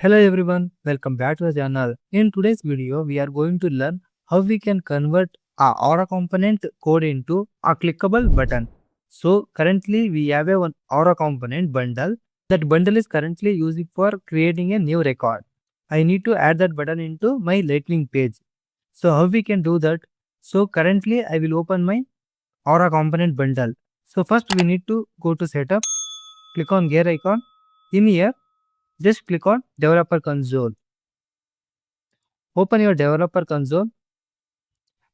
Hello everyone, welcome back to the channel. In today's video, we are going to learn how we can convert our Aura component code into a clickable button. So currently we have a one Aura component bundle. That bundle is currently using for creating a new record. I need to add that button into my Lightning page. So how we can do that? So currently I will open my Aura component bundle. So first we need to go to setup, click on gear icon. In here, just click on developer console. Open your developer console.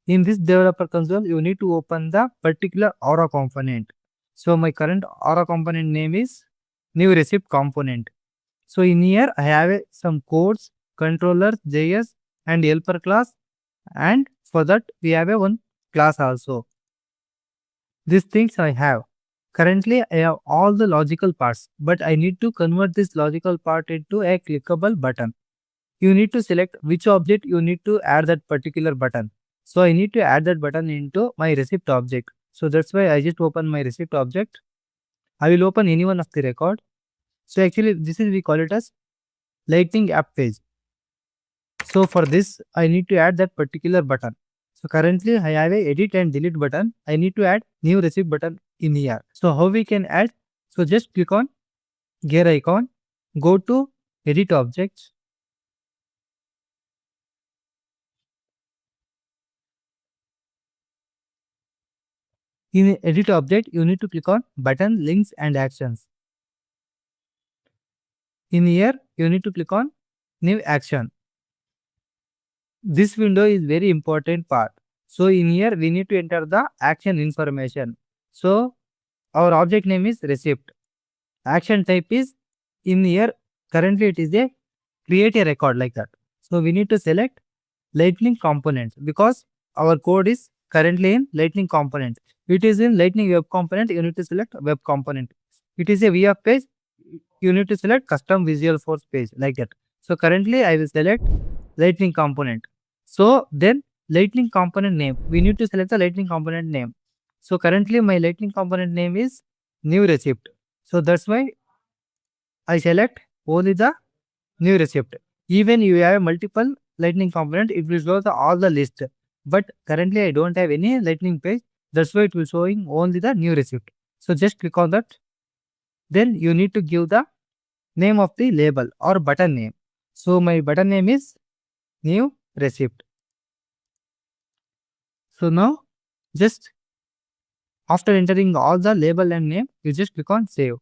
In this developer console, you need to open the particular Aura component. So my current Aura component name is new receipt component. So in here, I have some codes, controllers, JS and helper class. And for that, we have a one class also. These things I have. Currently, I have all the logical parts, but I need to convert this logical part into a clickable button. You need to select which object you need to add that particular button. So I need to add that button into my receipt object. So that's why I just open my receipt object. I will open any one of the record. So actually this is we call it as Lightning app page. So for this I need to add that particular button. So currently I have a edit and delete button. I need to add new receipt button in here. So how we can add? So just click on gear icon, go to edit objects. In edit object, you need to click on button, links and actions. In here, you need to click on new action. This window is very important part. So in here, we need to enter the action information. So our object name is receipt. Action type is in here, currently it is a create a record like that. So we need to select Lightning component because our code is currently in Lightning component. It is in Lightning web component, you need to select web component. It is a VF page, you need to select custom visual force page like that. So currently I will select Lightning component. So then Lightning component name, we need to select the Lightning component name. So currently my Lightning component name is new receipt. So that's why I select only the new receipt. Even you have multiple Lightning component, it will show all the list. But currently I don't have any Lightning page. That's why it will showing only the new receipt. So just click on that. Then you need to give the name of the label or button name. So my button name is new receipt. So now just after entering all the label and name, you just click on save.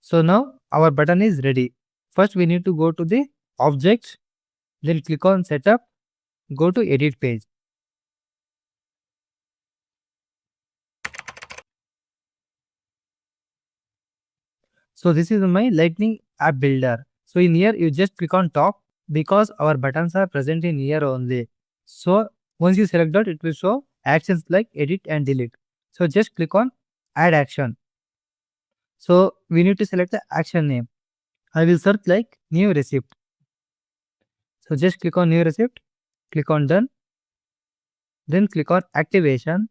So now our button is ready. First we need to go to the object, then click on setup, go to edit page. So this is my Lightning app builder. So in here you just click on top because our buttons are present in here only. So once you select that, it will show actions like edit and delete. So just click on add action. So we need to select the action name. I will search like new receipt. So just click on new receipt, click on done, then click on activation.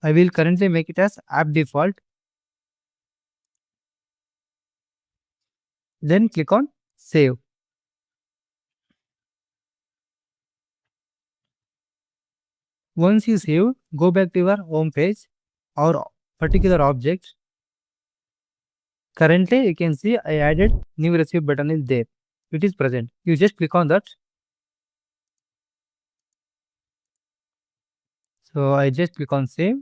I will currently make it as app default. Then click on save. Once you save, go back to your home page or particular object. Currently, you can see I added new receipt button is there. It is present. You just click on that. So I just click on save.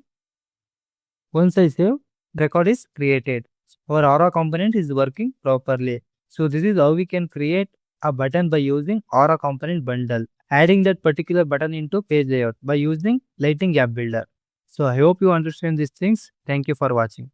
Once I save, record is created. Our Aura component is working properly. So this is how we can create a button by using Aura component bundle. Adding that particular button into page layout by using Lightning app builder. So I hope you understand these things. Thank you for watching.